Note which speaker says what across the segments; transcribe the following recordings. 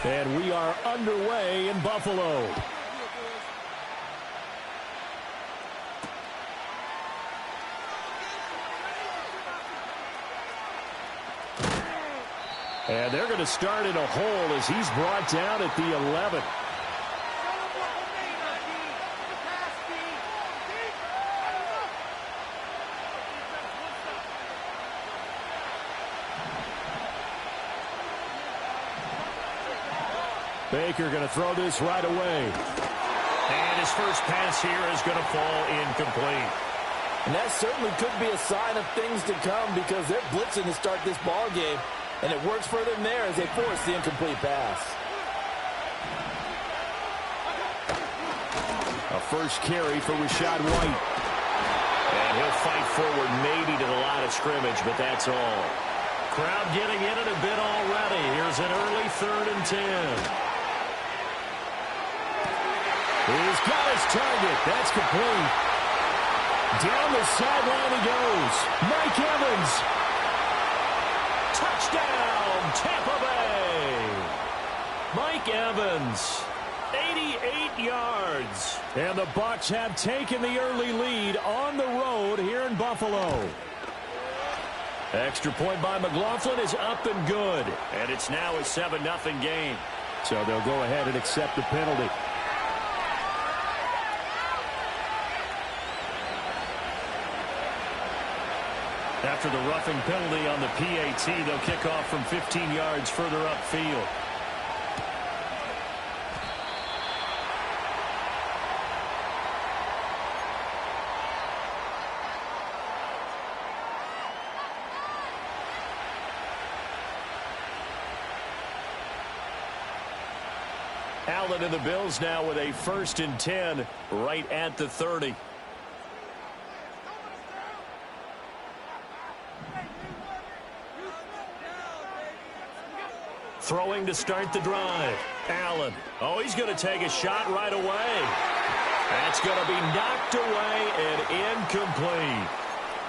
Speaker 1: And we are underway in Buffalo. And they're going to start in a hole as he's brought down at the 11. Baker going to throw this right away.
Speaker 2: And his first pass here is going to fall incomplete.
Speaker 3: And that certainly could be a sign of things to come because they're blitzing to start this ball game. And it works for them there as they force the incomplete pass.
Speaker 1: A first carry for Rachaad White.
Speaker 2: And he'll fight forward maybe to the line of scrimmage, but that's all. Crowd getting in it a bit already. Here's an early 3rd and 10.
Speaker 1: He's got his target. That's complete. Down the sideline he goes. Mike Evans. Touchdown, Tampa Bay. Mike Evans, 88 yards. And the Bucs have taken the early lead on the road here in Buffalo. Extra point by McLaughlin is up and good.
Speaker 2: And it's now a 7-0 game.
Speaker 1: So they'll go ahead and accept the penalty. After the roughing penalty on the PAT, they'll kick off from 15 yards further upfield. Allen and the Bills now with a 1st and 10 right at the 30. Throwing to start the drive. Allen. Oh, he's going to take a shot right away. That's going to be knocked away and incomplete.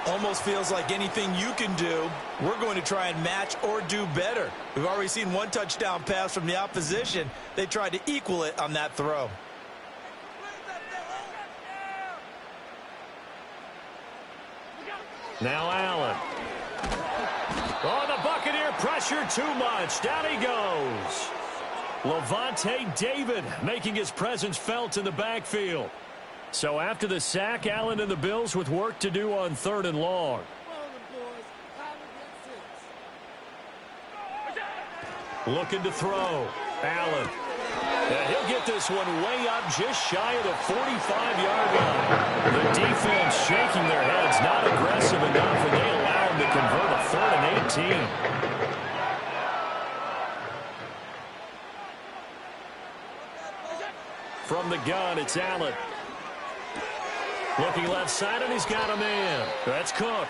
Speaker 3: Almost feels like anything you can do, we're going to try and match or do better. We've already seen one touchdown pass from the opposition. They tried to equal it on that throw.
Speaker 1: Now Allen. Oh, the Buccaneer pressure too much. Down he goes. Lavonte David making his presence felt in the backfield. So after the sack, Allen and the Bills with work to do on 3rd and long. Looking to throw. Allen. And he'll get this one way up just shy of the 45-yard line. The defense shaking their heads, not aggressive enough, and they allow him to convert a 3rd and 18. From the gun, it's Allen. Looking left side, and he's got a man. That's Cook.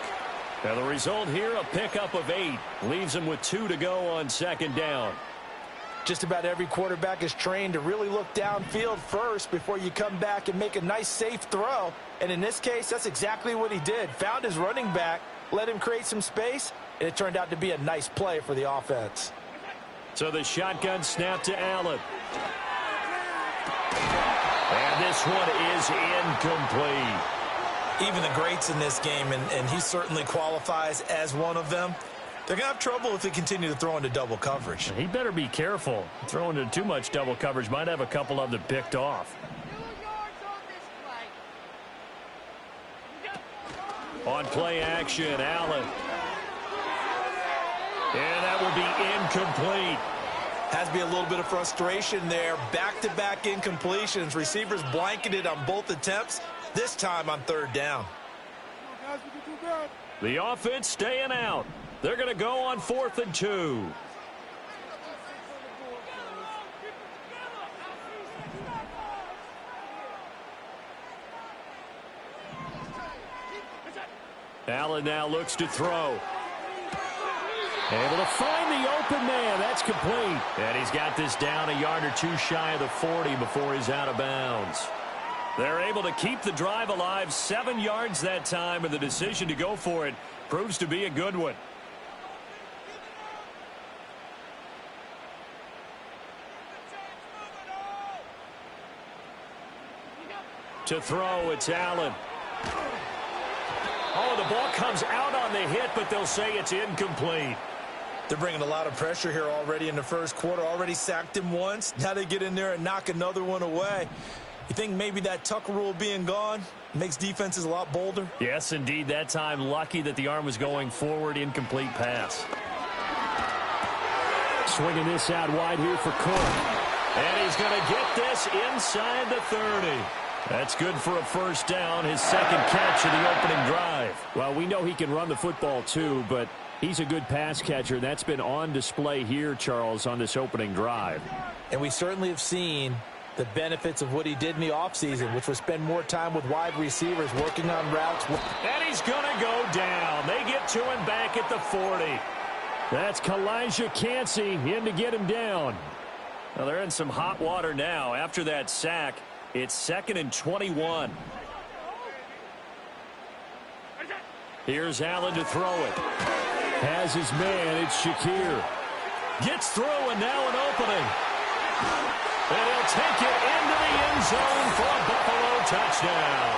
Speaker 1: Now the result here, a pickup of 8. Leaves him with 2 to go on 2nd down.
Speaker 3: Just about every quarterback is trained to really look downfield first before you come back and make a nice, safe throw. And in this case, that's exactly what he did. Found his running back, let him create some space, and it turned out to be a nice play for the offense.
Speaker 1: So the shotgun snap to Allen. And this one is incomplete.
Speaker 3: Even the greats in this game, and he certainly qualifies as one of them, they're going to have trouble if they continue to throw into double coverage.
Speaker 1: He better be careful. Throwing into too much double coverage might have a couple of them picked off. On play action, Allen. And that will be incomplete.
Speaker 3: Has to be a little bit of frustration there. Back-to-back incompletions. Receivers blanketed on both attempts, this time on 3rd down.
Speaker 1: The offense staying out. They're going to go on 4th and 2. Allen now looks to throw. Able to find the open man. That's complete. And he's got this down a yard or 2 shy of the 40 before he's out of bounds. They're able to keep the drive alive, 7 yards that time, and the decision to go for it proves to be a good one. To throw, it's Allen. Oh, the ball comes out on the hit, but they'll say it's incomplete.
Speaker 3: They're bringing a lot of pressure here already in the first quarter. Already sacked him once. Now they get in there and knock another one away. You think maybe that tuck rule being gone makes defenses a lot bolder?
Speaker 1: Yes, indeed. That time, lucky that the arm was going forward. Incomplete pass. Swinging this out wide here for Cook. And he's going to get this inside the 30. That's good for a first down, his second catch of the opening drive. Well, we know he can run the football too, but he's a good pass catcher. That's been on display here, Charles, on this opening drive.
Speaker 3: And we certainly have seen the benefits of what he did in the offseason, which was spend more time with wide receivers working on routes.
Speaker 1: And he's going to go down. They get to him back at the 40. That's Kalijah Kancey in to get him down. Well, they're in some hot water now. After that sack, it's 2nd and 21. Here's Allen to throw it. Has his man. It's Shakir. Gets through, and now an opening. And he'll take it into the end zone for a Buffalo touchdown.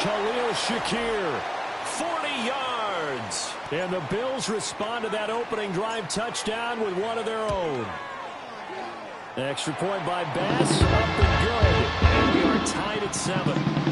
Speaker 1: Khalil Shakir, 40 yards. And the Bills respond to that opening drive touchdown with one of their own. Extra point by Bass, up and good. And we are tied at 7.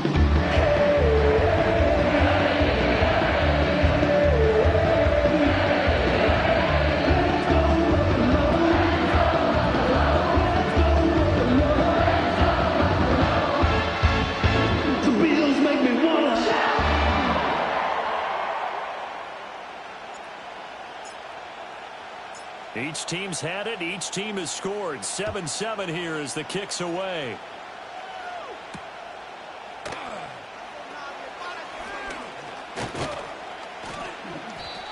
Speaker 1: Each team's had it. Each team has scored. 7-7 here as the kick's away.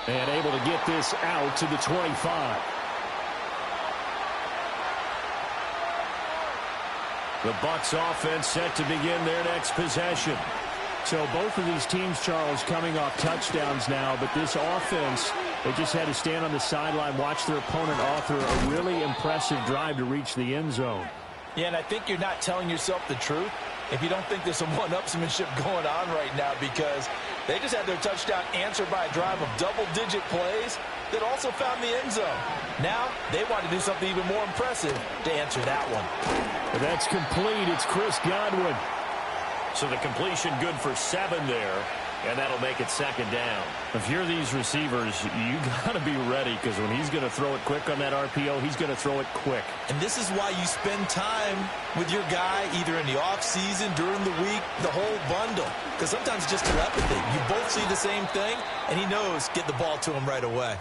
Speaker 1: And able to get this out to the 25. The Bucs offense set to begin their next possession. So both of these teams, Charles, coming off touchdowns now, but this offense, they just had to stand on the sideline, watch their opponent author a really impressive drive to reach the end zone.
Speaker 3: Yeah, and I think you're not telling yourself the truth if you don't think there's some one-upsmanship going on right now, because they just had their touchdown answered by a drive of double-digit plays that also found the end zone. Now they want to do something even more impressive to answer that one.
Speaker 1: But that's complete. It's Chris Godwin. So the completion good for 7 there, and that'll make it 2nd down. If you're these receivers, you got to be ready, because when he's going to throw it quick on that RPO, he's going to throw it quick.
Speaker 3: And this is why you spend time with your guy either in the offseason, during the week, the whole bundle. Because sometimes it's just telepathy. You both see the same thing, and he knows get the ball to him right away.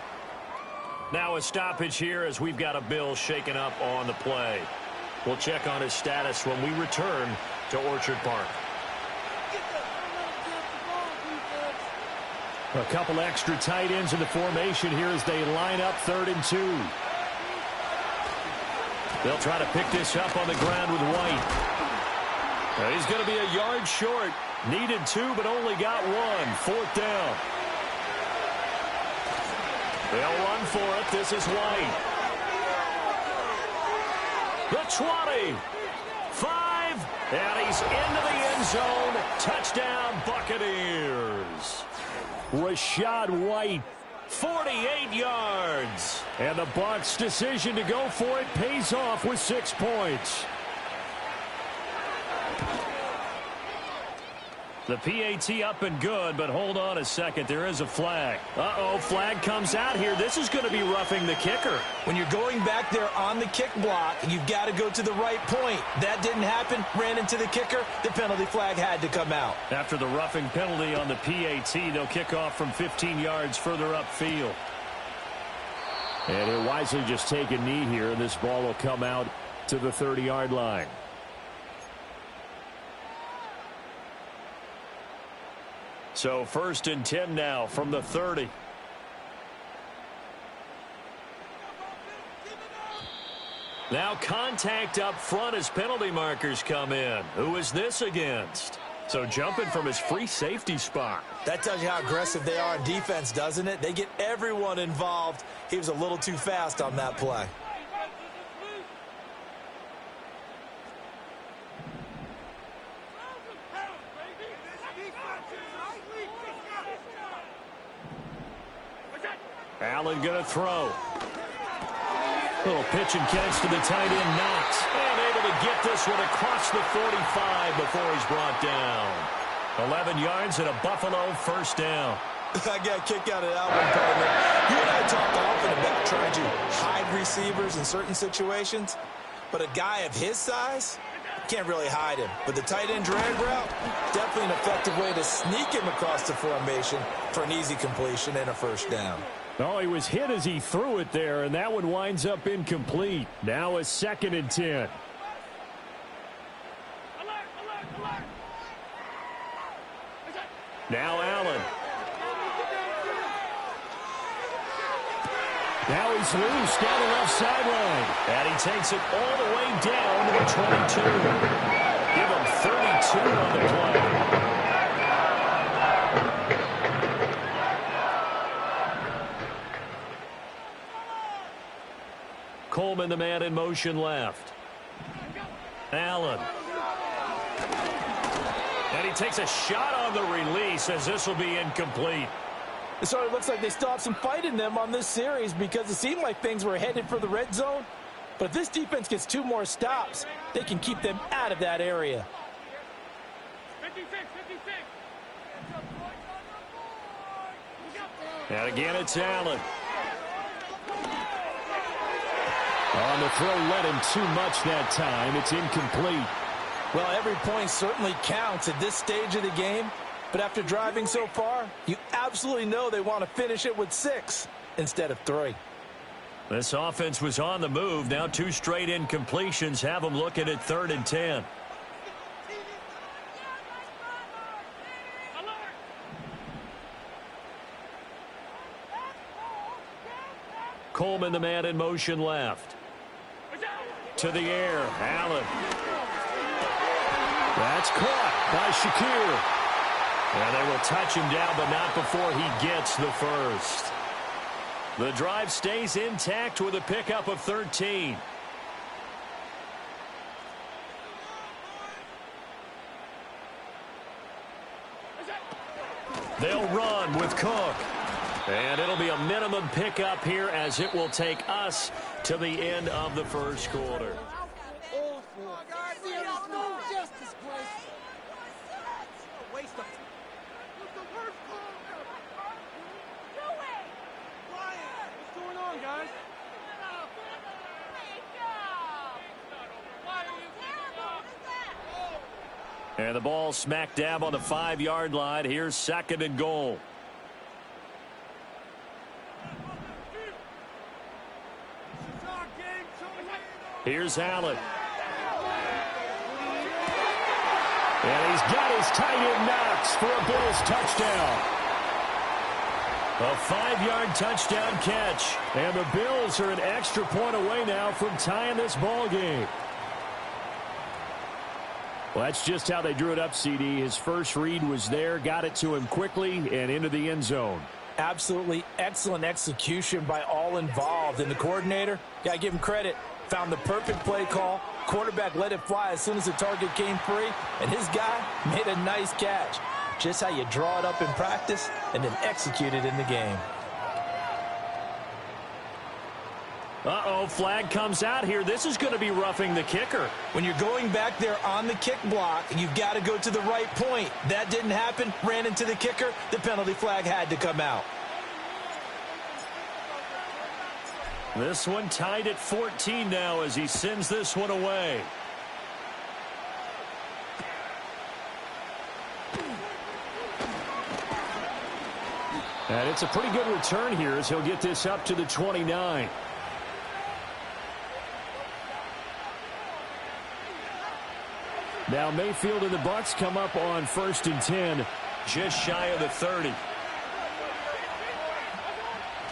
Speaker 1: Now a stoppage here as we've got a Bill shaken up on the play. We'll check on his status when we return to Orchard Park. A couple extra tight ends in the formation here as they line up 3rd and 2. They'll try to pick this up on the ground with White. He's going to be a yard short. Needed 2, but only got 1. 4th down. They'll run for it. This is White. The 20. 5. And he's into the end zone. Touchdown, Buccaneers. Rachaad White, 48 yards. And the Bucs' decision to go for it pays off with 6 points. The PAT up and good, but hold on a second. There is a flag. Uh-oh, flag comes out here. This is going to be roughing the kicker.
Speaker 3: When you're going back there on the kick block, you've got to go to the right point. That didn't happen. Ran into the kicker. The penalty flag had to come out.
Speaker 1: After the roughing penalty on the PAT, they'll kick off from 15 yards further upfield. And he'll wisely just take a knee here, and this ball will come out to the 30-yard line. So 1st and 10 now from the 30. Now contact up front as penalty markers come in. Who is this against? So jumping from his free safety spot.
Speaker 3: That tells you how aggressive they are in defense, doesn't it? They get everyone involved. He was a little too fast on that play.
Speaker 1: Allen going to throw. Little pitch and catch to the tight end, Knox. And able to get this one across the 45 before he's brought down. 11 yards and a Buffalo first down.
Speaker 3: I got a kick out of that one, partner. You and I talk often about trying to hide receivers in certain situations, but a guy of his size can't really hide him. But the tight end drag route, definitely an effective way to sneak him across the formation for an easy completion and a first down.
Speaker 1: Oh, he was hit as he threw it there, and that one winds up incomplete. Now a 2nd and 10. Now Allen. Now he's loose down the left sideline. And he takes it all the way down to the 22. Give him 32 on the play. Coleman, the man in motion left. Allen. And he takes a shot on the release as this will be incomplete.
Speaker 3: It sort of looks like they still have some fight in them on this series because it seemed like things were headed for the red zone. But if this defense gets 2 more stops, they can keep them out of that area.
Speaker 2: 56.
Speaker 1: And again, it's Allen. On the throw, led him too much that time. It's incomplete.
Speaker 3: Well, every point certainly counts at this stage of the game. But after driving so far, you absolutely know they want to finish it with 6 instead of 3.
Speaker 1: This offense was on the move. Now 2 straight incompletions have them looking at 3rd and 10. Coleman, the man in motion left. To the air, Allen. That's caught by Shakir. And they will touch him down, but not before he gets the first. The drive stays intact with a pickup of 13. They'll run with Cook. And it'll be a minimum pickup here as it will take us to the end of the first quarter. And the ball smack dab on the 5-yard line. Here's 2nd and goal. Here's Allen. And he's got his tight end Knox for a Bills touchdown. A 5-yard touchdown catch. And the Bills are an extra point away now from tying this ball game. Well, that's just how they drew it up, CD. His first read was there, got it to him quickly, and into the end zone.
Speaker 3: Absolutely excellent execution by all involved. And the coordinator, got to give him credit, found the perfect play call. Quarterback let it fly as soon as the target came free, and his guy made a nice catch. Just how you draw it up in practice and then execute it in the game.
Speaker 1: Uh-oh, flag comes out here. This is going to be roughing the kicker.
Speaker 3: When you're going back there on the kick block, you've got to go to the right point. That didn't happen, ran into the kicker. The penalty flag had to come out.
Speaker 1: This one tied at 14 now as he sends this one away. And it's a pretty good return here as he'll get this up to the 29. Now Mayfield and the Bucs come up on 1st and 10, just shy of the 30.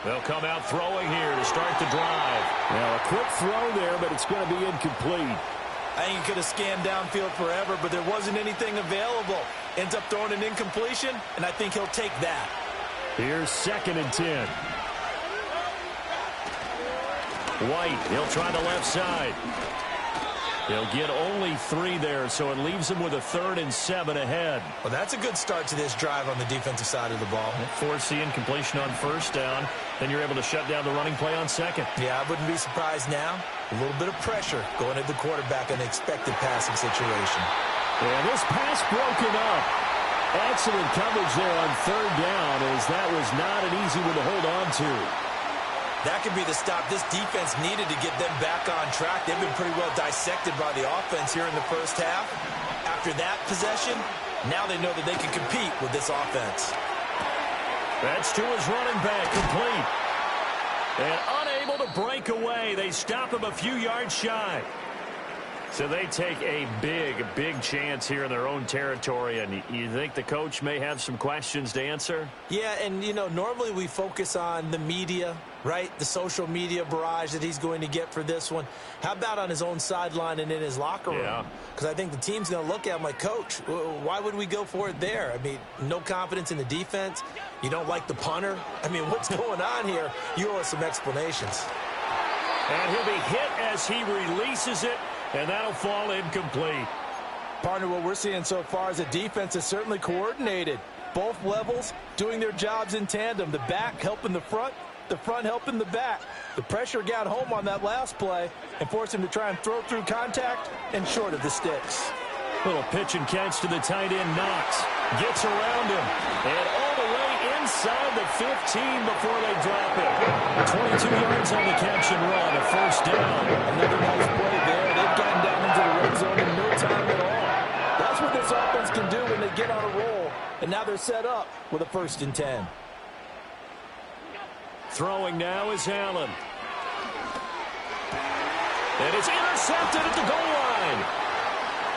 Speaker 1: They'll come out throwing here to start the drive. Now a quick throw there, but it's going to be incomplete.
Speaker 3: I think he could have scanned downfield forever, but there wasn't anything available. Ends up throwing an incompletion, and I think he'll take that.
Speaker 1: Here's 2nd and 10. White, he'll try the left side. He'll get only 3 there, so it leaves him with a 3rd and 7 ahead.
Speaker 3: Well, that's a good start to this drive on the defensive side of the ball.
Speaker 1: Force the incompletion on 1st down. Then you're able to shut down the running play on 2nd.
Speaker 3: Yeah, I wouldn't be surprised now. A little bit of pressure going at the quarterback in an expected passing situation.
Speaker 1: And this pass broken up. Excellent coverage there on 3rd down, as that was not an easy one to hold on to.
Speaker 3: That could be the stop this defense needed to get them back on track. They've been pretty well dissected by the offense here in the first half. After that possession, now they know that they can compete with this offense.
Speaker 1: That's to his running back, complete. And unable to break away. They stop him a few yards shy. So they take a big chance here in their own territory. And you think the coach may have some questions to answer?
Speaker 3: Yeah, and, you know, normally we focus on the media, right? The social media barrage that he's going to get for this one. How about on his own sideline and in his locker room?
Speaker 1: Yeah.
Speaker 3: Because I think the team's going to look at him like, Coach, why would we go for it there? I mean, no confidence in the defense. You don't like the punter. I mean, what's going on here? You owe us some explanations.
Speaker 1: And he'll be hit as he releases it. And that'll fall incomplete.
Speaker 3: Partner, what we're seeing so far is a defense that's certainly coordinated. Both levels doing their jobs in tandem. The back helping the front helping the back. The pressure got home on that last play and forced him to try and throw through contact and short of the sticks.
Speaker 1: Little pitch and catch to the tight end, Knox. Gets around him. And all the way inside the 15 before they drop it. 22 yards on the catch and run. A 1st down.
Speaker 3: Another nice play there. They've gotten down into the red zone in no time at all. That's what this offense can do when they get on a roll. And now they're set up with a 1st and 10.
Speaker 1: Throwing now is Allen. And it's intercepted at the goal line.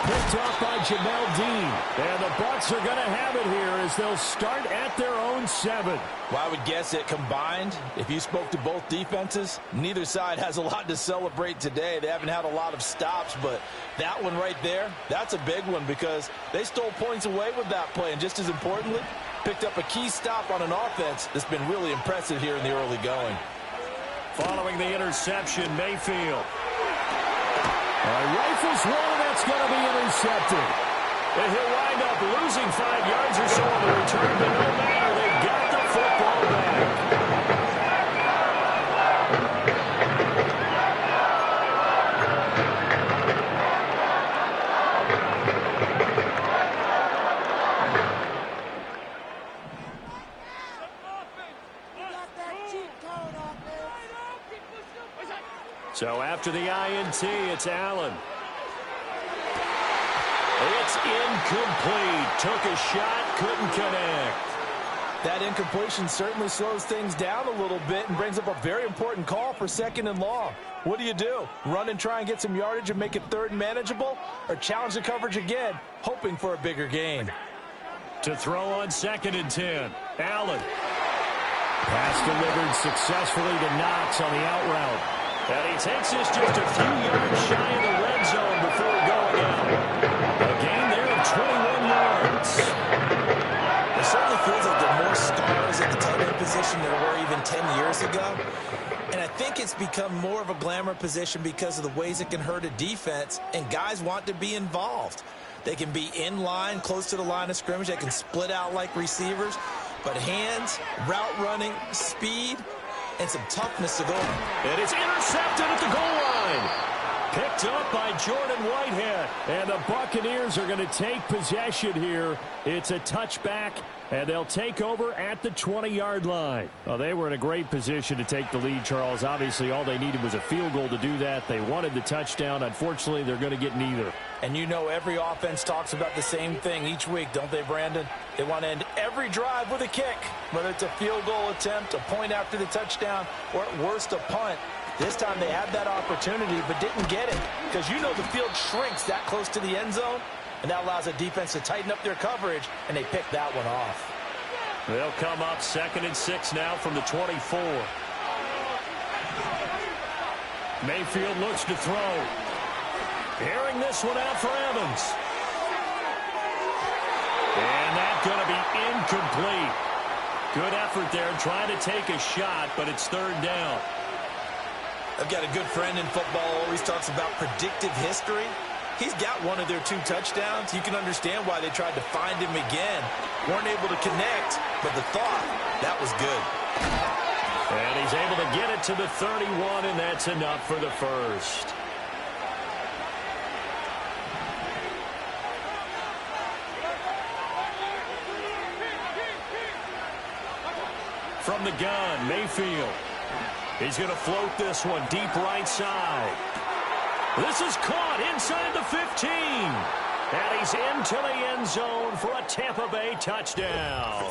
Speaker 1: Picked off by Jamel Dean. And the Bucs are going to have it here as they'll start at their own 7.
Speaker 3: Well, I would guess that combined, if you spoke to both defenses, neither side has a lot to celebrate today. They haven't had a lot of stops, but that one right there, that's a big one because they stole points away with that play. And just as importantly, picked up a key stop on an offense that's been really impressive here in the early going.
Speaker 1: Following the interception, Mayfield. Rifles one, and that's going to be intercepted. And he'll wind up losing 5 yards or so on the return, but no matter, they've got the football back. So after the INT, it's Allen. It's incomplete. Took a shot, couldn't connect.
Speaker 3: That incompletion certainly slows things down a little bit and brings up a very important call for 2nd and long. What do? Run and try and get some yardage and make it 3rd and manageable? Or challenge the coverage again, hoping for a bigger gain?
Speaker 1: To throw on 2nd and 10. Allen. Pass delivered successfully to Knox on the out route. And he takes this just a few yards shy of the red zone before going out. A gain there of 21 yards.
Speaker 3: It certainly feels like there are more stars at the tight end position than there were even 10 years ago. And I think it's become more of a glamour position because of the ways it can hurt a defense, and guys want to be involved. They can be in line, close to the line of scrimmage. They can split out like receivers. But hands, route running, speed, and some toughness to go.
Speaker 1: And it's intercepted at the goal line. Picked up by Jordan Whitehead. And the Buccaneers are going to take possession here. It's a touchback, and they'll take over at the 20-yard line. Well, they were in a great position to take the lead, Charles. Obviously, all they needed was a field goal to do that. They wanted the touchdown. Unfortunately, they're going to get neither.
Speaker 3: And you know every offense talks about the same thing each week, don't they, Brandon? They want to end every drive with a kick, whether it's a field goal attempt, a point after the touchdown, or at worst a punt. This time they had that opportunity but didn't get it because you know the field shrinks that close to the end zone, and that allows a defense to tighten up their coverage, and they picked that one off.
Speaker 1: They'll come up 2nd and 6 now from the 24. Mayfield looks to throw. Airing this one out for Evans. And that's going to be incomplete. Good effort there trying to take a shot, but it's 3rd down.
Speaker 3: I've got a good friend in football who always talks about predictive history. He's got one of their 2 touchdowns. You can understand why they tried to find him again. Weren't able to connect, but the thought, that was good.
Speaker 1: And he's able to get it to the 31, and that's enough for the first. From the gun, Mayfield. He's going to float this one deep right side. This is caught inside the 15. And he's into the end zone for a Tampa Bay touchdown.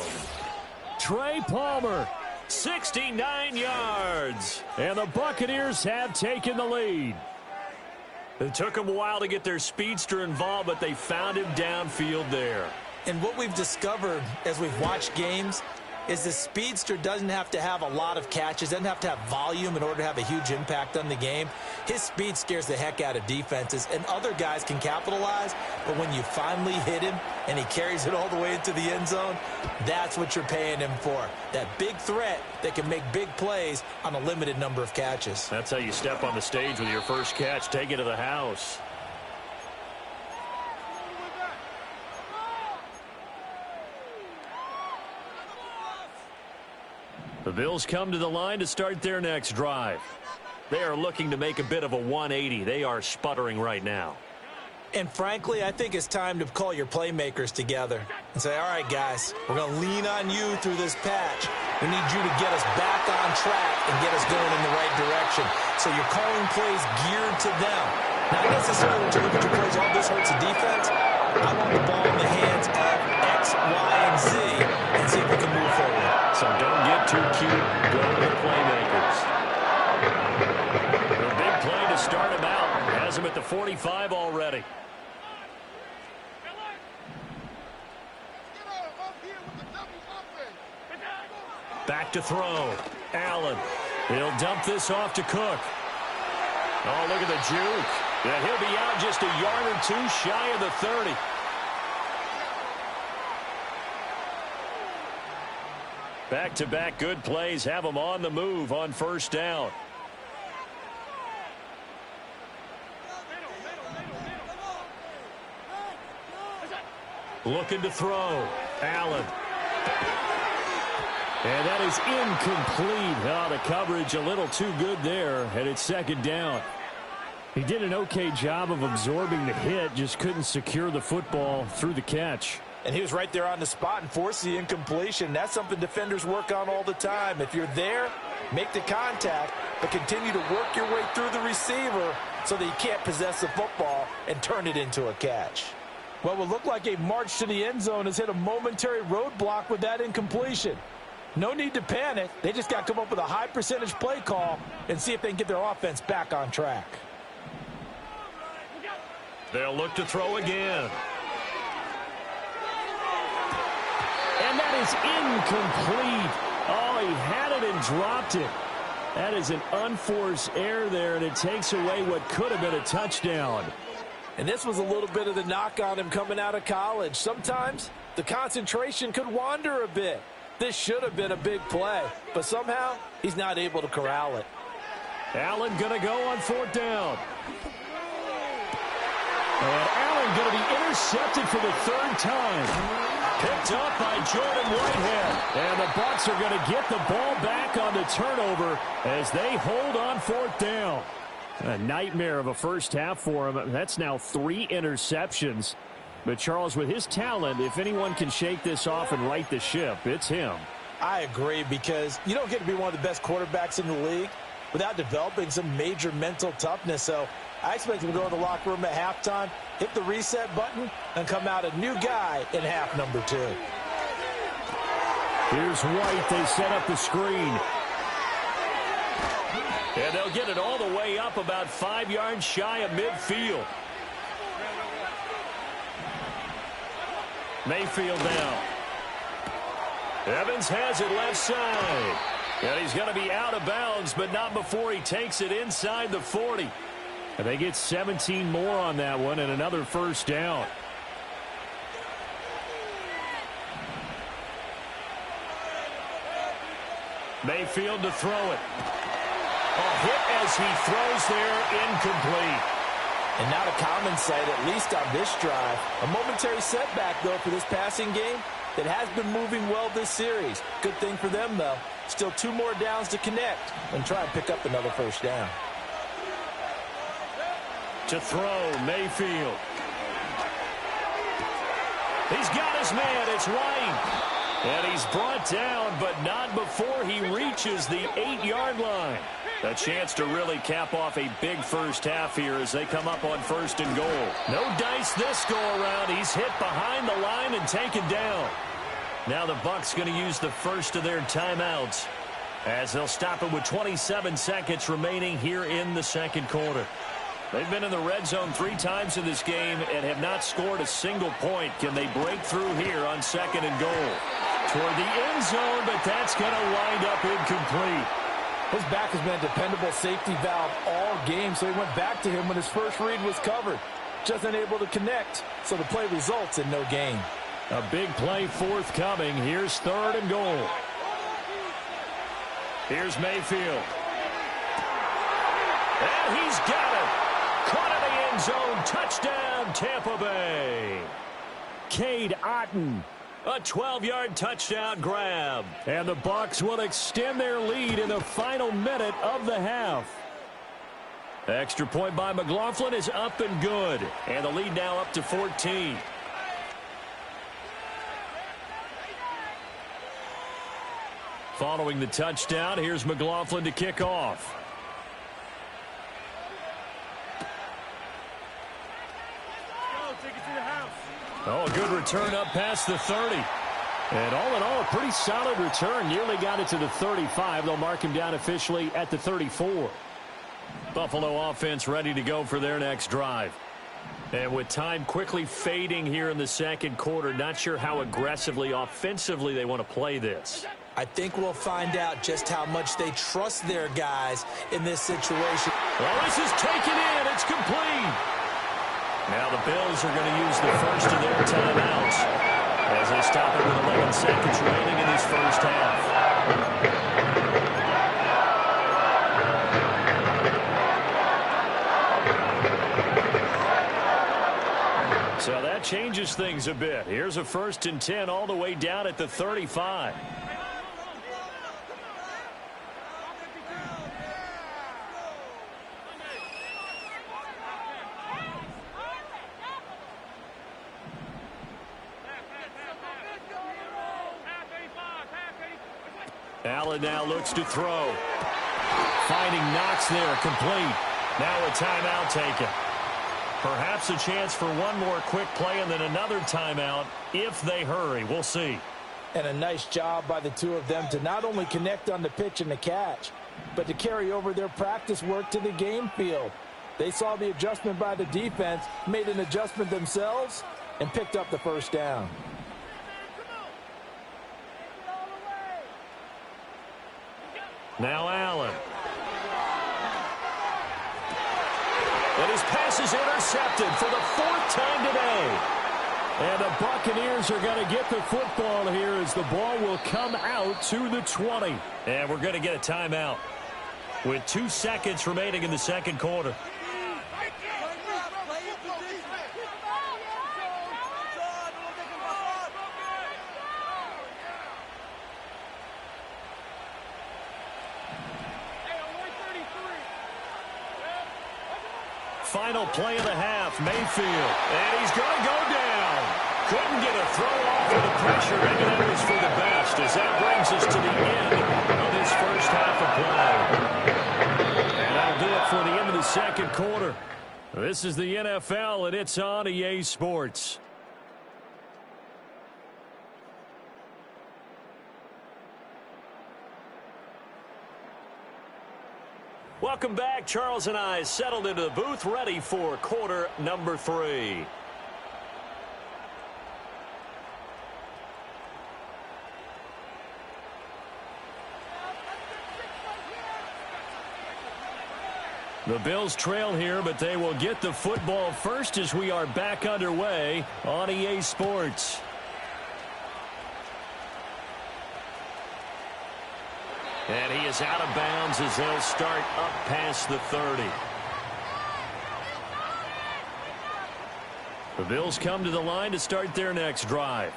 Speaker 1: Trey Palmer, 69 yards. And the Buccaneers have taken the lead. It took them a while to get their speedster involved, but they found him downfield there.
Speaker 3: And what we've discovered as we've watched games is the speedster doesn't have to have a lot of catches, doesn't have to have volume in order to have a huge impact on the game. His speed scares the heck out of defenses, and other guys can capitalize, but when you finally hit him and he carries it all the way into the end zone, that's what you're paying him for. That big threat that can make big plays on a limited number of catches.
Speaker 1: That's how you step on the stage with your first catch. Take it to the house. The Bills come to the line to start their next drive. They are looking to make a bit of a 180. They are sputtering right now.
Speaker 3: And frankly, I think it's time to call your playmakers together and say, all right, guys, we're going to lean on you through this patch. We need you to get us back on track and get us going in the right direction. So you're calling plays geared to them. Not necessarily to look at your plays, all this hurts the defense. I want the ball in the hands of X, Y, and Z and see if we can move forward.
Speaker 1: So don't get too cute. Go to the playmakers. A big play to start him out. Has him at the 45 already. Back to throw. Allen. He'll dump this off to Cook. Oh, look at the juke. Yeah, he'll be out just a yard or 2 shy of the 30. Back-to-back good plays have him on the move on first down. Looking to throw. Allen. And that is incomplete. Oh, the coverage a little too good there, and it's second down. He did an okay job of absorbing the hit, just couldn't secure the football through the catch.
Speaker 3: And he was right there on the spot and forced the incompletion. That's something defenders work on all the time. If you're there, make the contact, but continue to work your way through the receiver so that you can't possess the football and turn it into a catch. Well, what looked like a march to the end zone has hit a momentary roadblock with that incompletion. No need to panic. They just got to come up with a high percentage play call and see if they can get their offense back on track.
Speaker 1: They'll look to throw again. And that is incomplete. Oh, he had it and dropped it. That is an unforced error there, and it takes away what could have been a touchdown.
Speaker 3: And this was a little bit of the knock on him coming out of college. Sometimes the concentration could wander a bit. This should have been a big play, but somehow he's not able to corral it.
Speaker 1: Allen going to go on fourth down. And Allen going to be intercepted for the 3rd time. Picked up by Jordan Whitehead. And the Bucs are going to get the ball back on the turnover as they hold on 4th down. A nightmare of a first half for him. That's now 3 interceptions. But Charles, with his talent, if anyone can shake this off and right the ship, it's him.
Speaker 3: I agree, because you don't get to be one of the best quarterbacks in the league without developing some major mental toughness. So I expect him to go to the locker room at halftime, hit the reset button, and come out a new guy in half number 2.
Speaker 1: Here's White. They set up the screen. And they'll get it all the way up about 5 yards shy of midfield. Mayfield now. Evans has it left side. And he's going to be out of bounds, but not before he takes it inside the 40. And they get 17 more on that one and another first down. Mayfield to throw it. A hit as he throws there, incomplete.
Speaker 3: And not a common sight, at least on this drive. A momentary setback, though, for this passing game that has been moving well this series. Good thing for them, though. Still 2 more downs to connect and try and pick up another first down.
Speaker 1: To throw, Mayfield. He's got his man. It's White. And he's brought down, but not before he reaches the 8-yard line. A chance to really cap off a big first half here as they come up on 1st and goal. No dice this go-around. He's hit behind the line and taken down. Now the Bucs going to use the first of their timeouts as they'll stop it with 27 seconds remaining here in the second quarter. They've been in the red zone 3 times in this game and have not scored a single point. Can they break through here on 2nd and goal? Toward the end zone, but that's going to wind up incomplete.
Speaker 3: His back has been a dependable safety valve all game, so he went back to him when his first read was covered. Just unable to connect, so the play results in no gain.
Speaker 1: A big play forthcoming. Here's 3rd and goal. Here's Mayfield. And he's got it. Caught in the end zone. Touchdown, Tampa Bay. Cade Otton. A 12-yard touchdown grab. And the Bucs will extend their lead in the final minute of the half. Extra point by McLaughlin is up and good. And the lead now up to 14. Following the touchdown, here's McLaughlin to kick off. Oh, a good return up past the 30. And all in all, a pretty solid return. Nearly got it to the 35. They'll mark him down officially at the 34. Buffalo offense ready to go for their next drive. And with time quickly fading here in the second quarter, not sure how aggressively, offensively they want to play this.
Speaker 3: I think we'll find out just how much they trust their guys in this situation.
Speaker 1: Well, this is taken in. It's complete. Now the Bills are going to use the first of their timeouts as they stop it with 11 seconds remaining in this first half. So that changes things a bit. Here's a 1st and 10 all the way down at the 35. Allen now looks to throw. Finding Knox there, complete. Now a timeout taken. Perhaps a chance for one more quick play and then another timeout if they hurry. We'll see.
Speaker 3: And a nice job by the 2 of them to not only connect on the pitch and the catch, but to carry over their practice work to the game field. They saw the adjustment by the defense, made an adjustment themselves, and picked up the first down.
Speaker 1: Now Allen. And his pass is intercepted for the 4th time today. And the Buccaneers are going to get the football here as the ball will come out to the 20. And we're going to get a timeout with 2 seconds remaining in the second quarter. Final play of the half, Mayfield. And he's going to go down. Couldn't get a throw off of the pressure. Maybe that was for the best as that brings us to the end of this first half of play. And that'll do it for the end of the second quarter. This is the NFL, and it's on EA Sports. Welcome back. Charles and I settled into the booth, ready for quarter number 3. The Bills trail here, but they will get the football first as we are back underway on EA Sports. And he is out of bounds as they'll start up past the 30. The Bills come to the line to start their next drive.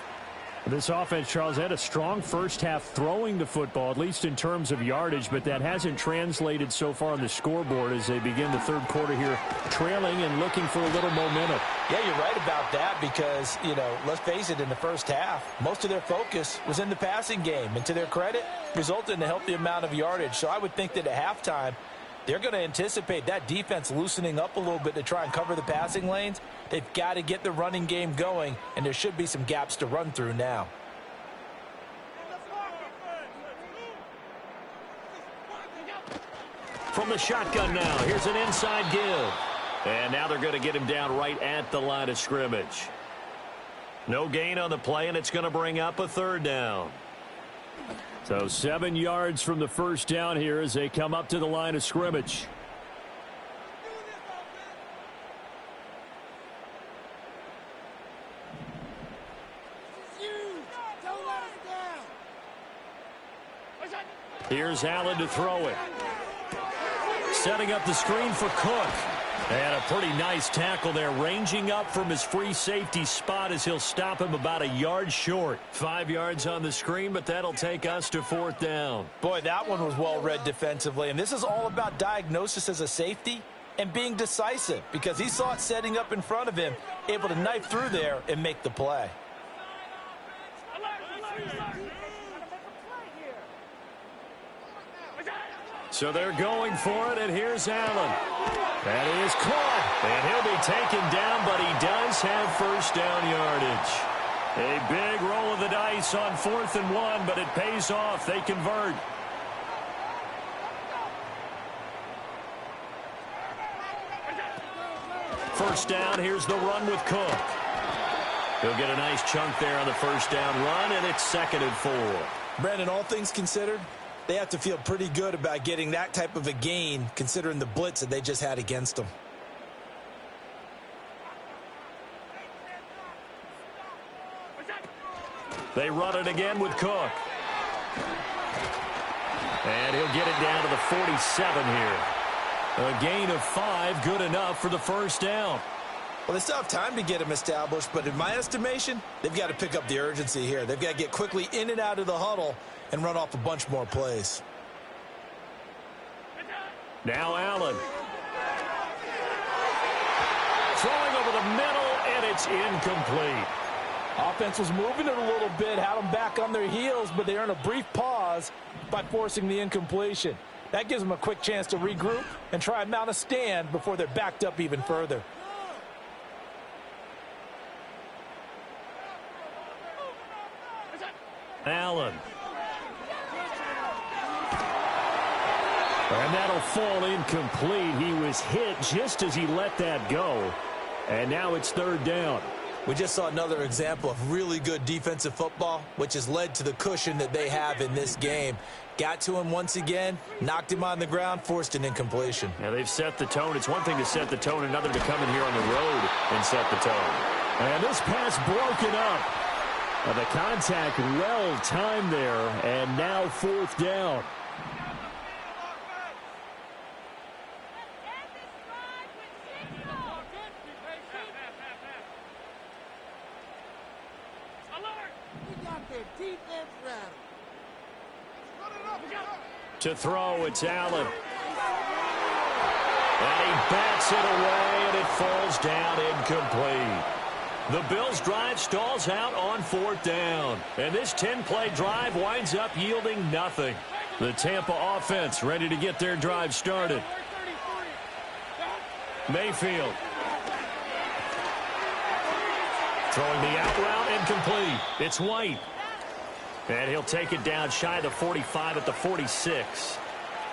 Speaker 2: This offense, Charles, had a strong first half throwing the football, at least in terms of yardage, but that hasn't translated so far on the scoreboard as they begin the third quarter here, trailing and looking for a little momentum.
Speaker 3: Yeah, you're right about that because, let's face it, in the first half, most of their focus was in the passing game. And to their credit, resulted in a healthy amount of yardage. So I would think that at halftime, they're going to anticipate that defense loosening up a little bit to try and cover the passing lanes. They've got to get the running game going, and there should be some gaps to run through now.
Speaker 1: From the shotgun now, here's an inside give. And now they're going to get him down right at the line of scrimmage. No gain on the play, and it's going to bring up a third down.
Speaker 2: So 7 yards from the first down here as they come up to the line of scrimmage.
Speaker 1: Here's Allen to throw it. Setting up the screen for Cook. And a pretty nice tackle there, ranging up from his free safety spot as he'll stop him about a yard short. 5 yards on the screen, but that'll take us to fourth down.
Speaker 3: Boy, that one was well read defensively. And this is all about diagnosis as a safety and being decisive because he saw it setting up in front of him, able to knife through there and make the play.
Speaker 1: So they're going for it, and here's Allen. That is caught, and he'll be taken down, but he does have first down yardage. A big roll of the dice on 4th and 1, but it pays off. They convert. First down, here's the run with Cook. He'll get a nice chunk there on the first down run, and it's 2nd and 4.
Speaker 3: Brandon, all things considered, they have to feel pretty good about getting that type of a gain considering the blitz that they just had against them.
Speaker 1: They run it again with Cook. And he'll get it down to the 47 here. A gain of 5, good enough for the first down.
Speaker 3: Well, they still have time to get him established, but in my estimation, they've got to pick up the urgency here. They've got to get quickly in and out of the huddle and run off a bunch more plays.
Speaker 1: Now Allen. Throwing over the middle, and it's incomplete.
Speaker 3: Offense was moving it a little bit, had them back on their heels, but they earn a brief pause by forcing the incompletion. That gives them a quick chance to regroup and try and mount a stand before they're backed up even further.
Speaker 1: Allen. And that'll fall incomplete. He was hit just as he let that go. And now it's 3rd down.
Speaker 3: We just saw another example of really good defensive football, which has led to the cushion that they have in this game. Got to him once again, knocked him on the ground, forced an incompletion.
Speaker 1: Yeah, they've set the tone. It's one thing to set the tone, another to come in here on the road and set the tone.
Speaker 2: And this pass broken up. The contact well timed there, and now 4th down.
Speaker 1: To throw, it's Allen. And he bats it away, and it falls down incomplete. The Bills' drive stalls out on 4th down. And this 10-play drive winds up yielding nothing. The Tampa offense ready to get their drive started. Mayfield. Throwing the out route, incomplete. It's White. And he'll take it down shy of the 45 at the 46.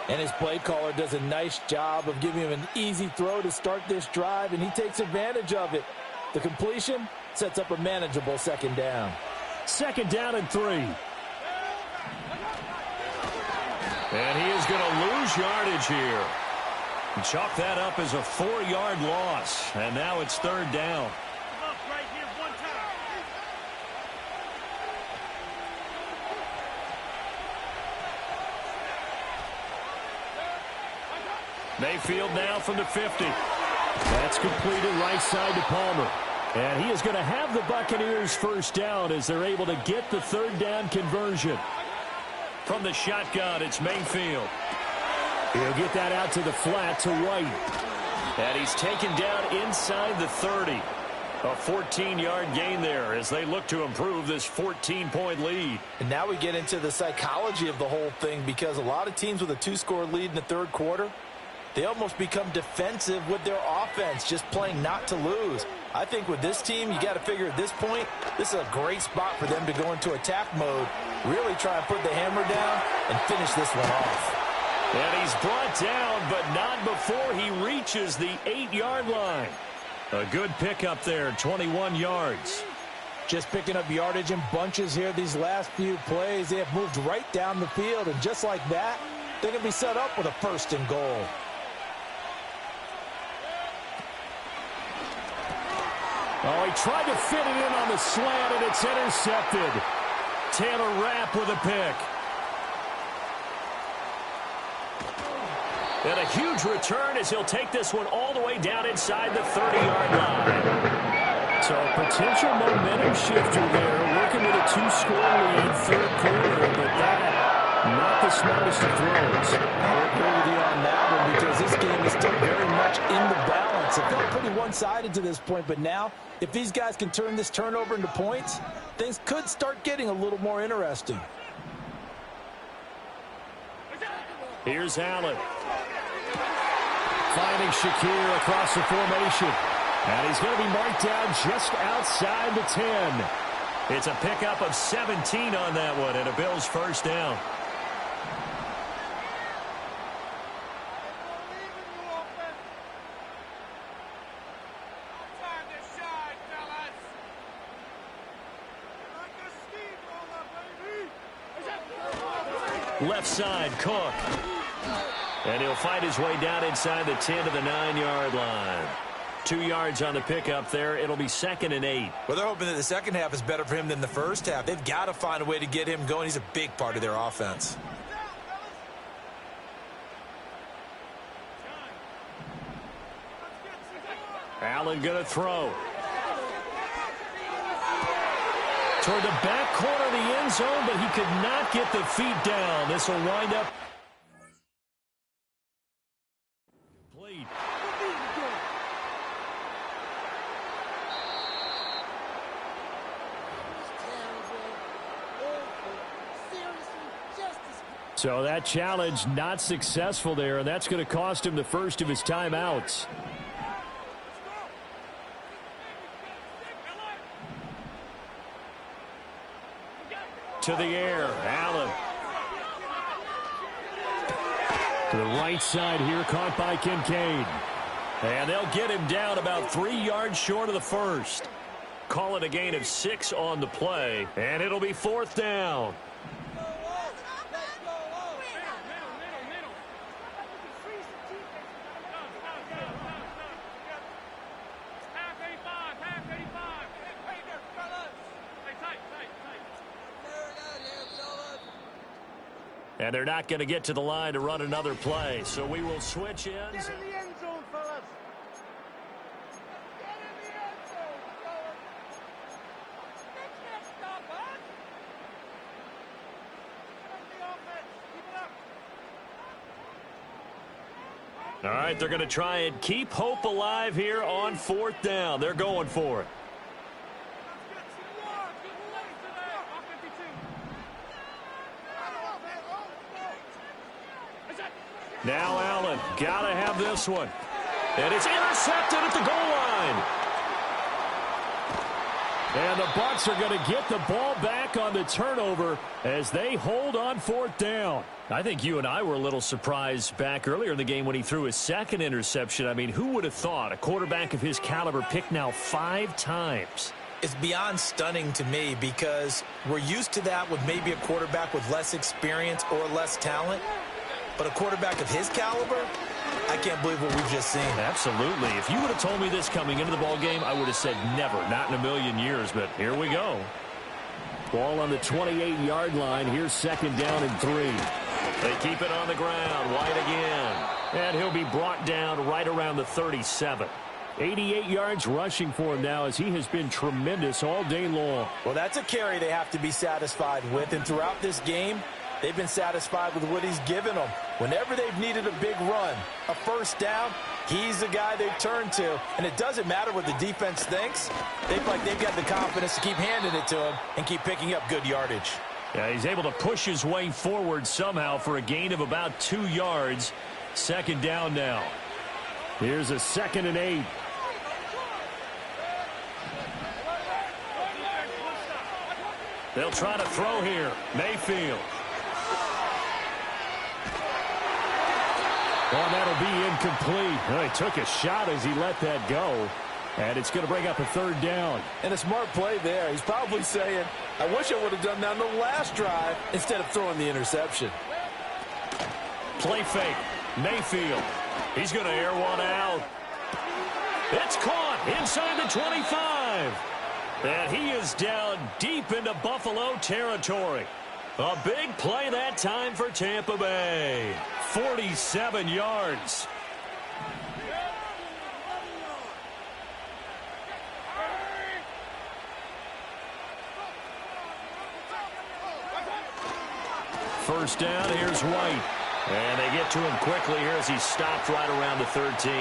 Speaker 3: And his play caller does a nice job of giving him an easy throw to start this drive, and he takes advantage of it. The completion sets up a manageable 2nd down.
Speaker 2: 2nd down and 3.
Speaker 1: And he is going to lose yardage here. Chalk that up as a 4-yard loss. And now it's 3rd down.
Speaker 2: Mayfield now from the 50. That's completed right side to Palmer. And he is going to have the Buccaneers first down as they're able to get the third down conversion. From the shotgun, it's Mayfield. He'll get that out to the flat to White. And he's taken down inside the 30. A 14-yard gain there as they look to improve this 14-point lead.
Speaker 3: And now we get into the psychology of the whole thing, because a lot of teams with a 2-score lead in the third quarter, they almost become defensive with their offense, just playing not to lose. I think with this team, you got to figure at this point, this is a great spot for them to go into attack mode, really try and put the hammer down and finish this one off.
Speaker 2: And he's brought down, but not before he reaches the 8-yard line. A good pickup there, 21 yards.
Speaker 3: Just picking up yardage in bunches here these last few plays. They have moved right down the field, and just like that, they're going to be set up with a first and goal.
Speaker 2: Oh, he tried to fit it in on the slant, and it's intercepted. Taylor Rapp with a pick. And a huge return as he'll take this one all the way down inside the 30-yard line. So a potential momentum shifter there, working with a 2-score lead, third quarter, but that, not the smartest of throws.
Speaker 3: I'll agree with you on that one, because this game is still very much in the balance. It felt pretty one-sided to this point, but now, if these guys can turn this turnover into points, things could start getting a little more interesting.
Speaker 2: Here's Allen. Finding Shakir across the formation. And he's going to be marked down just outside the 10. It's a pickup of 17 on that one, and a Bills first down. Left side, Cook. And he'll find his way down inside the 10 to the 9-yard line. 2 yards on the pickup there. It'll be 2nd and 8.
Speaker 3: Well, they're hoping that the second half is better for him than the first half. They've got to find a way to get him going. He's a big part of their offense.
Speaker 2: Allen going to throw. Toward the back corner of the end zone, but he could not get the feet down. This will wind up complete. So that challenge not successful there, and that's going to cost him the first of his timeouts. To the air, Allen. To the right side here, caught by Kincaid. And they'll get him down about 3 yards short of the first. Call it a gain of 6 on the play, and it'll be 4th down. And they're not going to get to the line to run another play, so we will switch ends.
Speaker 4: Get in the end zone, fellas. Get in the end zone, fellas. They can't stop us. Get on the offense. Keep it up.
Speaker 2: All right, they're going to try and keep hope alive here on 4th down. They're going for it. Now Allen, got to have this one. And it's intercepted at the goal line. And the Bucs are going to get the ball back on the turnover as they hold on 4th down. I think you and I were a little surprised back earlier in the game when he threw his second interception. I mean, who would have thought a quarterback of his caliber picked now 5 times?
Speaker 3: It's beyond stunning to me, because we're used to that with maybe a quarterback with less experience or less talent. But a quarterback of his caliber, I can't believe what we've just seen.
Speaker 2: Absolutely. If you would have told me this coming into the ball game, I would have said never, not in a million years. But here we go. Ball on the 28-yard line. Here's 2nd down and 3. They keep it on the ground. White again. And he'll be brought down right around the 37. 88 yards rushing for him now as he has been tremendous all day long.
Speaker 3: Well, that's a carry they have to be satisfied with. And throughout this game, they've been satisfied with what he's given them. Whenever they've needed a big run, a first down, he's the guy they've turned to. And it doesn't matter what the defense thinks. They feel like they've got the confidence to keep handing it to him and keep picking up good yardage.
Speaker 2: Yeah, he's able to push his way forward somehow for a gain of about 2 yards. Second down now. Here's a 2nd and 8. They'll try to throw here. Mayfield. Oh, that'll be incomplete. Well, he took a shot as he let that go. And it's going to bring up a 3rd down.
Speaker 3: And a smart play there. He's probably saying, I wish I would have done that on the last drive instead of throwing the interception.
Speaker 2: Play fake. Mayfield. He's going to air one out. It's caught inside the 25. And he is down deep into Buffalo territory. A big play that time for Tampa Bay. 47 yards. First down, here's White. And they get to him quickly here as he's stopped right around the 13.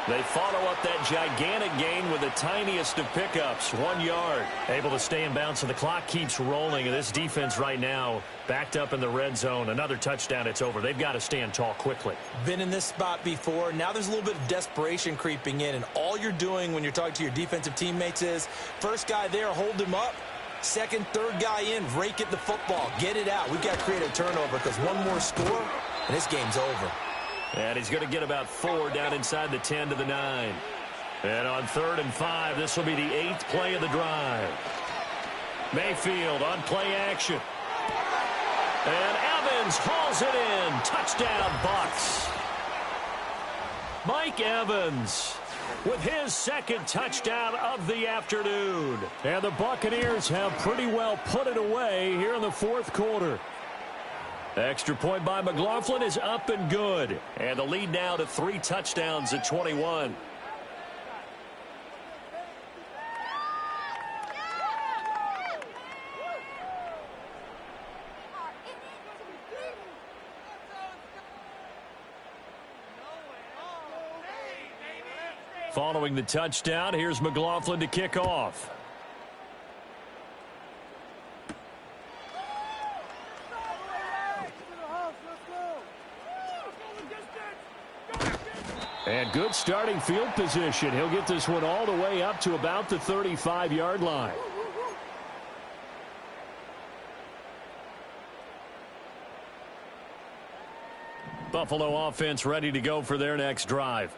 Speaker 2: They follow up that gigantic gain with the tiniest of pickups, 1 yard. Able to stay in bounds, and the clock keeps rolling. And this defense right now backed up in the red zone. Another touchdown, it's over. They've got to stand tall quickly.
Speaker 3: Been in this spot before. Now there's a little bit of desperation creeping in. And all you're doing when you're talking to your defensive teammates is, first guy there, hold him up. Second, third guy in, rake at the football. Get it out. We've got to create a turnover because one more score, and this game's over.
Speaker 2: And he's going to get about 4 down inside the 10 to the 9. And on 3rd and 5, this will be the 8th play of the drive. Mayfield on play action. And Evans hauls it in. Touchdown, Bucs. Mike Evans with his 2nd touchdown of the afternoon. And the Buccaneers have pretty well put it away here in the 4th quarter. Extra point by McLaughlin is up and good. And the lead now to 3 touchdowns at 21. Following the touchdown, here's McLaughlin to kick off. And good starting field position. He'll get this one all the way up to about the 35-yard line. Buffalo offense ready to go for their next drive.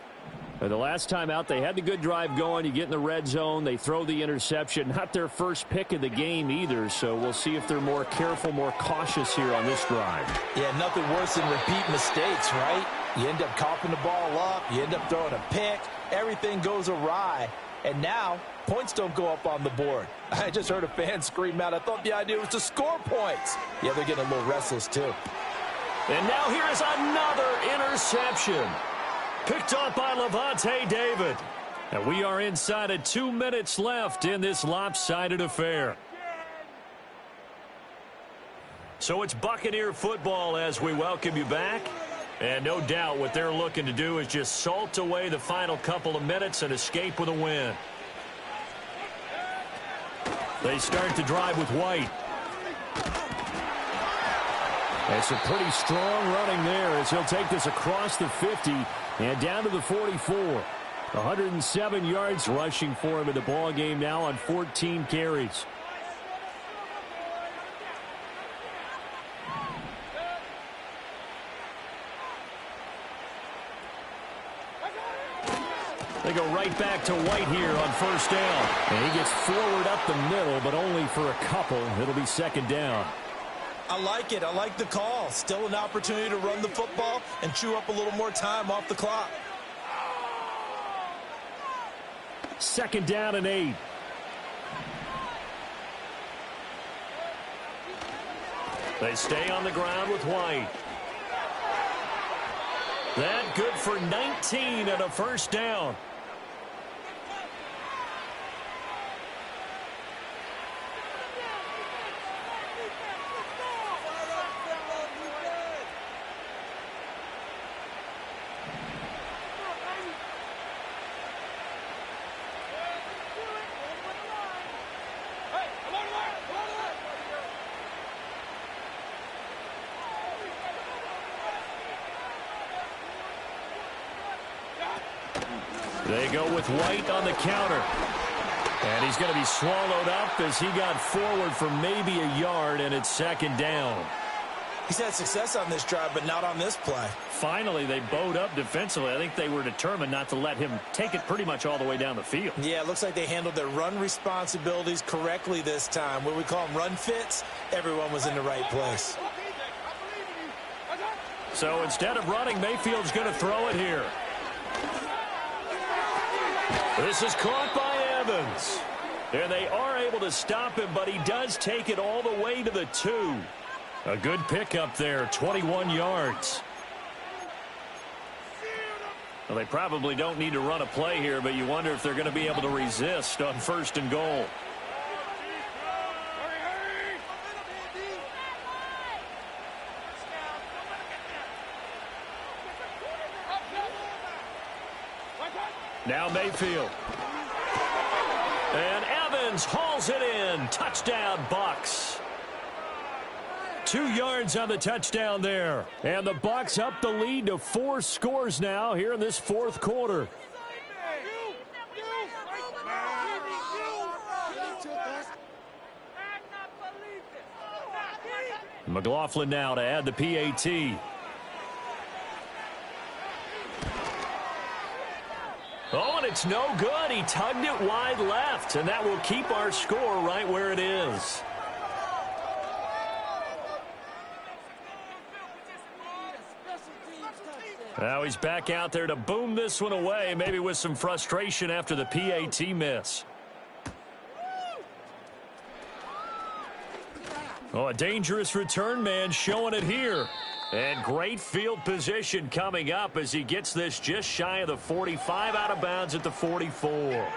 Speaker 2: And the last time out, they had the good drive going. You get in the red zone, they throw the interception. Not their first pick of the game either, so we'll see if they're more careful, more cautious here on this drive.
Speaker 3: Yeah, nothing worse than repeat mistakes, right? You end up coughing the ball up, you end up throwing a pick, everything goes awry, and now points don't go up on the board. I just heard a fan scream out, I thought the idea was to score points. Yeah, they're getting a little restless too.
Speaker 2: And now here is another interception. Picked off by Lavonte David. And we are inside of 2 minutes left in this lopsided affair. So it's Buccaneer football as we welcome you back. And no doubt what they're looking to do is just salt away the final couple of minutes and escape with a win. They start the drive with White. It's a pretty strong running there as he'll take this across the 50 and down to the 44. 107 yards rushing for him in the ball game now on 14 carries. They go right back to White here on first down. And he gets forward up the middle, but only for a couple. It'll be second down.
Speaker 3: I like it. I like the call. Still an opportunity to run the football and chew up a little more time off the clock.
Speaker 2: Second down and 8. They stay on the ground with White. That good for 19 and a first down. They go with White on the counter. And he's going to be swallowed up as he got forward for maybe a yard, and it's second down.
Speaker 3: He's had success on this drive, but not on this play.
Speaker 2: Finally, they bowed up defensively. I think they were determined not to let him take it pretty much all the way down the field.
Speaker 3: Yeah, it looks like they handled their run responsibilities correctly this time. What we call them run fits, everyone was in the right place.
Speaker 2: So instead of running, Mayfield's going to throw it here. This is caught by Evans. And they are able to stop him, but he does take it all the way to the 2. A good pickup there, 21 yards. Well, they probably don't need to run a play here, but you wonder if they're going to be able to resist on first and goal. Now Mayfield. And Evans hauls it in. Touchdown, Bucs. 2 yards on the touchdown there. And the Bucs up the lead to 4 scores now here in this fourth quarter. McLaughlin now to add the PAT. Oh, and it's no good. He tugged it wide left, and that will keep our score right where it is. Now he's back out there to boom this one away, maybe with some frustration after the PAT miss. Oh, a dangerous return man showing it here. And great field position coming up as he gets this just shy of the 45, out of bounds at the 44.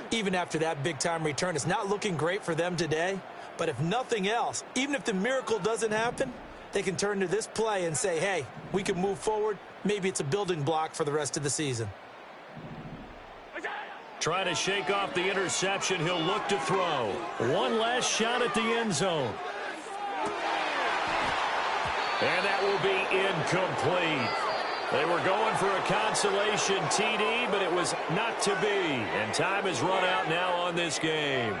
Speaker 3: Even after that big-time return, it's not looking great for them today. But if nothing else, even if the miracle doesn't happen, they can turn to this play and say, hey, we can move forward. Maybe it's a building block for the rest of the season.
Speaker 2: Trying to shake off the interception. He'll look to throw. One last shot at the end zone. And that will be incomplete. They were going for a consolation TD, but it was not to be. And time has run out now on this game.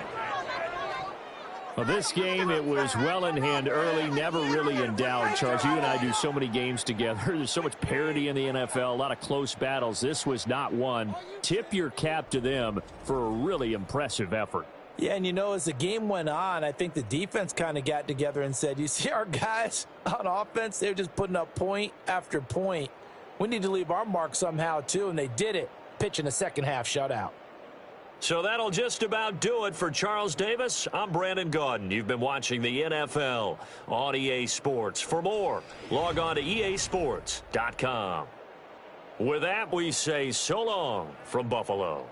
Speaker 2: Well, this game, it was well in hand early, never really in doubt. Charles, you and I do so many games together. There's so much parity in the NFL, a lot of close battles. This was not one. Tip your cap to them for a really impressive effort.
Speaker 3: Yeah, and you know, as the game went on, I think the defense kind of got together and said, you see our guys on offense, they're just putting up point after point. We need to leave our mark somehow, too, and they did it, pitching a second-half shutout.
Speaker 1: So that'll just about do it for Charles Davis. I'm Brandon Gaudin. You've been watching the NFL on EA Sports. For more, log on to easports.com. With that, we say so long from Buffalo.